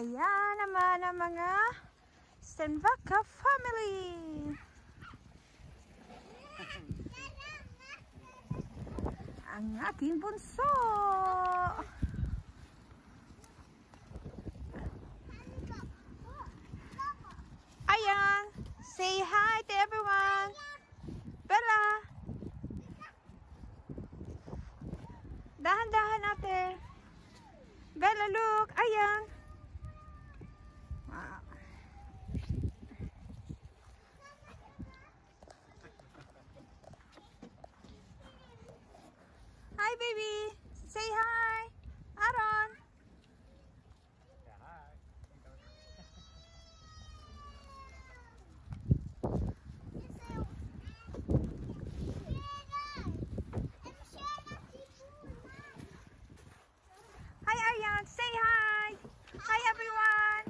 Ayan naman ang mga Stenvaca family. Ang aking bunso. Ayan, say hi to everyone. Bella. Dahan-dahan ate. Bella, look. Ayan. Wow. Hi, baby. Say hi. Aaron. Yeah, hi. Hi, Ayan. Say hi. Hi, everyone.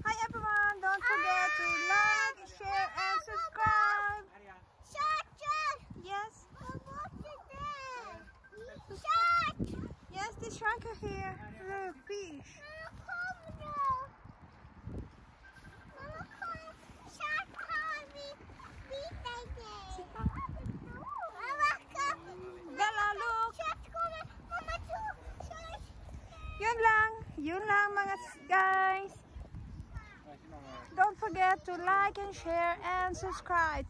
Hi, everyone. Don't forget to like, share, and subscribe. Yes. Yes, the shark are here. Look, fish. Bella, look. Yun lang mga guys. Don't forget to like and share and subscribe.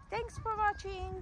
Thanks for watching.